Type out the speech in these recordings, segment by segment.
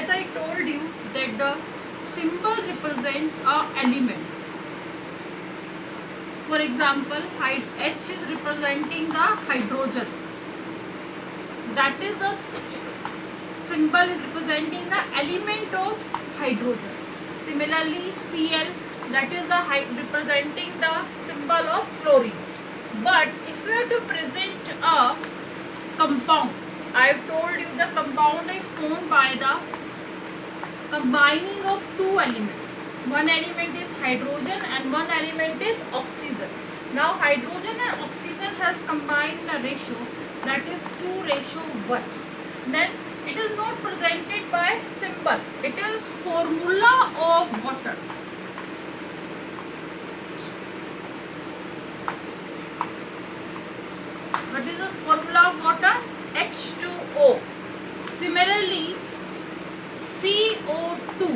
as I told you that the symbol represent a element. For example, H is representing the hydrogen. That is the symbol is representing the element of hydrogen. Similarly, Cl, that is the representing the symbol of chlorine. But if you have to present a compound, I have told you the compound is formed by the combining of two elements. One element is hydrogen and one element is oxygen. Now hydrogen and oxygen has combined in a ratio that is 2:1. Then it is not presented by symbol. It is formula of water. What is the formula of water? H2O. Similarly, CO2.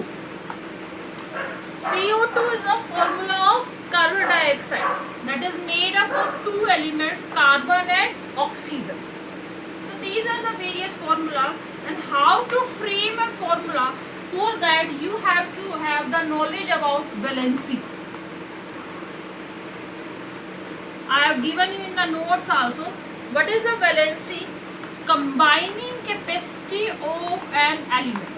CO2 is the formula of carbon dioxide, that is made up of two elements, carbon and oxygen. So these are the various formula, and how to frame a formula. For that you have to have the knowledge about valency. I have given you in the notes also. What is the valency? Combining capacity of an element.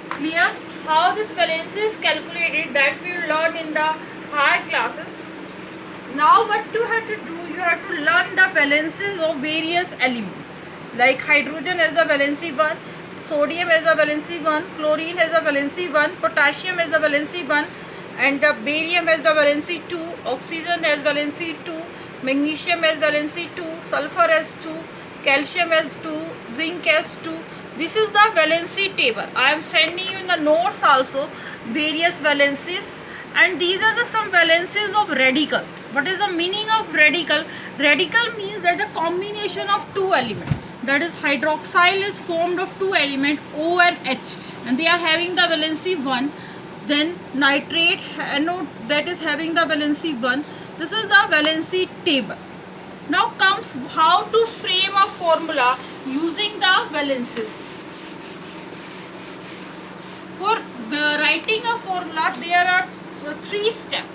Clear? How this valency is calculated, that we will learn in the higher classes. Now what you have to do, you have to learn the valencies of various elements. Like hydrogen has the valency 1, sodium has the valency 1, chlorine has the valency 1, potassium has the valency 1, and the barium has the valency 2, oxygen has valency 2, magnesium has valency 2, sulfur has 2, calcium has 2, zinc has 2. This is the valency table. I am sending you in the notes also various valencies, and these are the some valencies of radical. What is the meaning of radical? Radical means that the combination of two elements. That is, hydroxyl is formed of two elements O and H, and they are having the valency 1. Then nitrate anode, that is having the valency 1. This is the valency table. Now comes how to frame a formula using the valencies. For writing a formula, there are three steps.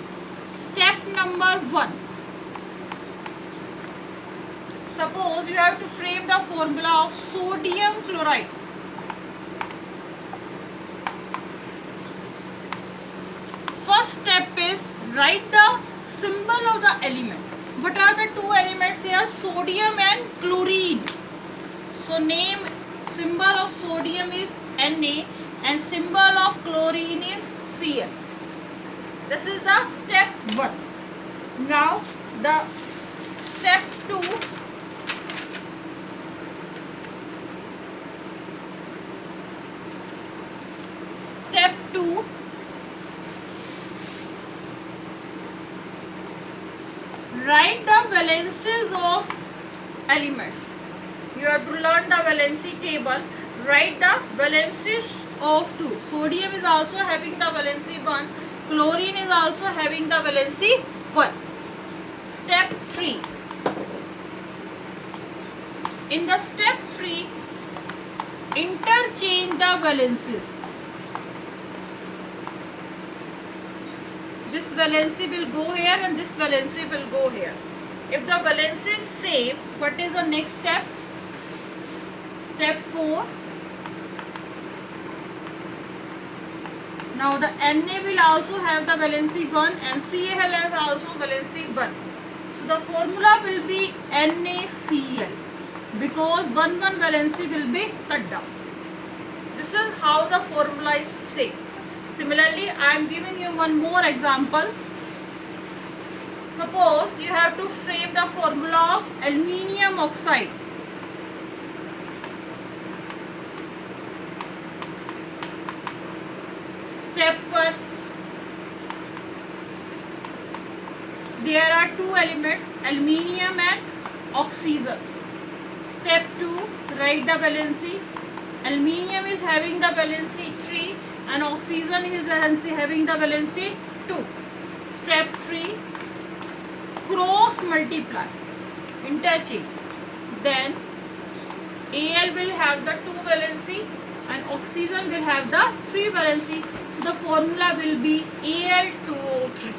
Step number 1. Suppose you have to frame the formula of sodium chloride. First step is write the symbol of the element. What are the two elements here? Sodium and chlorine. So name symbol of sodium is Na and symbol of chlorine is Cl. This is the step 1. Now the step 2. Step 2. Write the valencies of elements. You have to learn the valency table. Write the valencies of 2. Sodium is also having the valency 1. Chlorine is also having the valency 1. Step 3. In the step 3, interchange the valencies. This valency will go here and this valency will go here. If the valency is same, what is the next step? Step 4. Now the Na will also have the valency 1 and Cal has also valency 1. So the formula will be NaCl, because 1 valency will be cut down. This is how the formula is said. Similarly, I am giving you one more example. Suppose you have to frame the formula of aluminium oxide. Step 1. There are two elements, aluminium and oxygen. Step 2. Write the valency. Aluminium is having the valency 3 and oxygen is having the valency 2. Step 3. cross multiply, interchange, then Al will have the 2 valency and oxygen will have the 3 valency. So the formula will be Al2O3.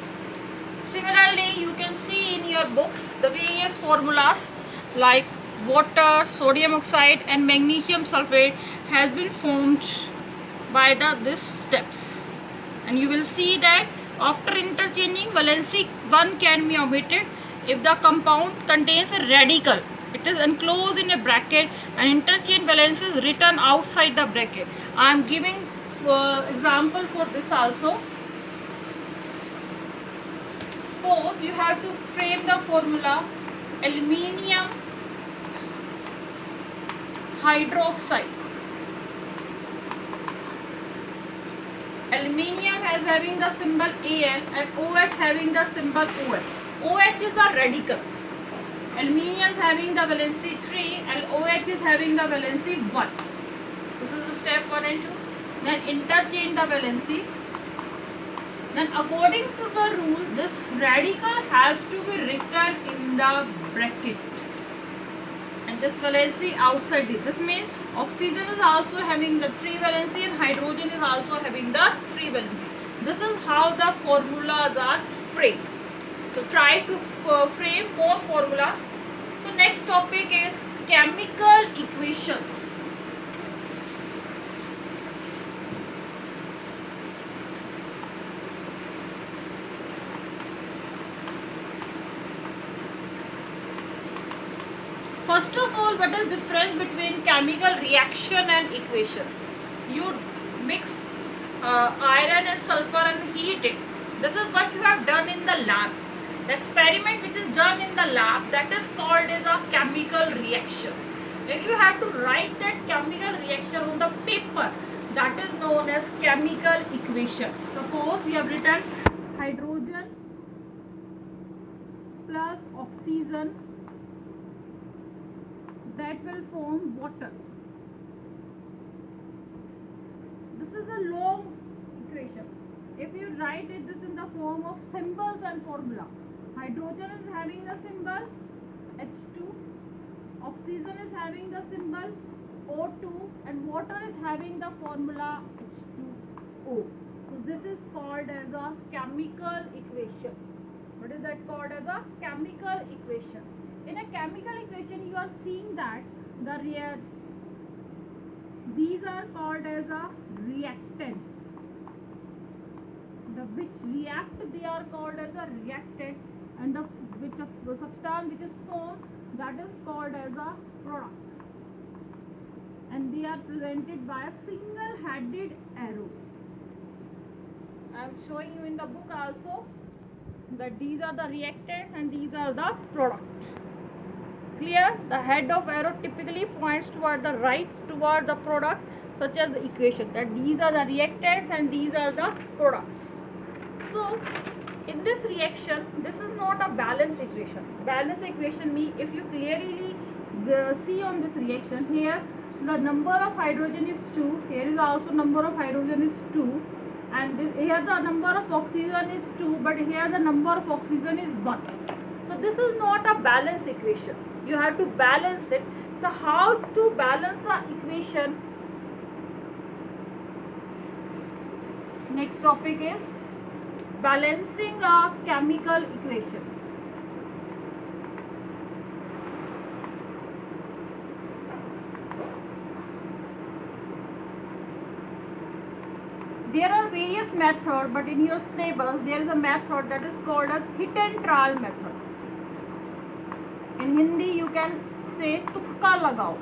Similarly, you can see in your books the various formulas like water, sodium oxide and magnesium sulfate has been formed by these steps. And you will see that after interchanging, valency 1 can be omitted if the compound contains a radical. It is enclosed in a bracket and interchange valence is written outside the bracket. I am giving example for this also. Suppose you have to frame the formula aluminium hydroxide. Aluminium as having the symbol Al and OH having the symbol OL. OH is a radical. Aluminium is having the valency 3 and OH is having the valency 1. This is the step 1 and 2. Then interchange the valency. Then according to the rule, this radical has to be written in the bracket. And this valency outside it. This means oxygen is also having the 3 valency and hydrogen is also having the 3 valency. This is how the formulas are framed. So try to frame more formulas. So next topic is chemical equations. First of all, what is difference between chemical reaction and equation? You mix iron and sulfur and heat it. This is what you have done in the lab. The experiment which is done in the lab, that is called as a chemical reaction. If you have to write that chemical reaction on the paper, that is known as chemical equation. Suppose you have written hydrogen plus oxygen, that will form water. This is a long equation. If you write it this in the form of symbols and formula, hydrogen is having the symbol H2, oxygen is having the symbol O2 and water is having the formula H2O. So this is called as a chemical equation. What is that called as a chemical equation? In a chemical equation, you are seeing that these are called as a reactants. Which react, they are called as a reactant, and the substance which is formed, that is called as a product. And they are presented by a single-headed arrow. I am showing you in the book also that these are the reactants and these are the products. Clear? The head of arrow typically points toward the right, toward the product, such as the equation, that these are the reactants and these are the products. So in this reaction, this is not a balanced equation. Balanced equation means, if you clearly see on this reaction, here the number of hydrogen is 2, here is also number of hydrogen is 2, and here the number of oxygen is 2, but here the number of oxygen is 1. So this is not a balanced equation. You have to balance it. So how to balance the equation? Next topic is balancing a chemical equation. There are various methods, but in your syllabus there is a method that is called as hit and trial method. In Hindi you can say tukka lagao.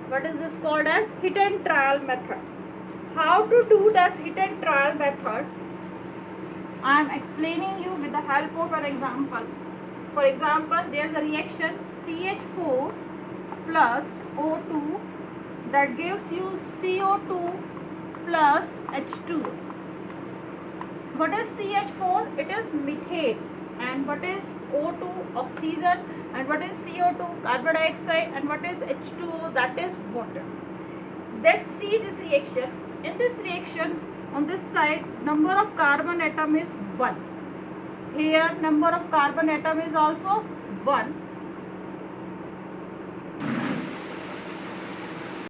What is this called as? Hit and trial method. How to do this hit and trial method? I am explaining you with the help of an example. For example, there is a reaction CH4 plus O2 that gives you CO2 plus H2. What is CH4? It is methane. And what is O2? Oxygen. And what is CO2? Carbon dioxide. And what is H2O? That is water. Let's see this reaction. In this reaction, On this side, number of carbon atom is 1. Here number of carbon atom is also 1.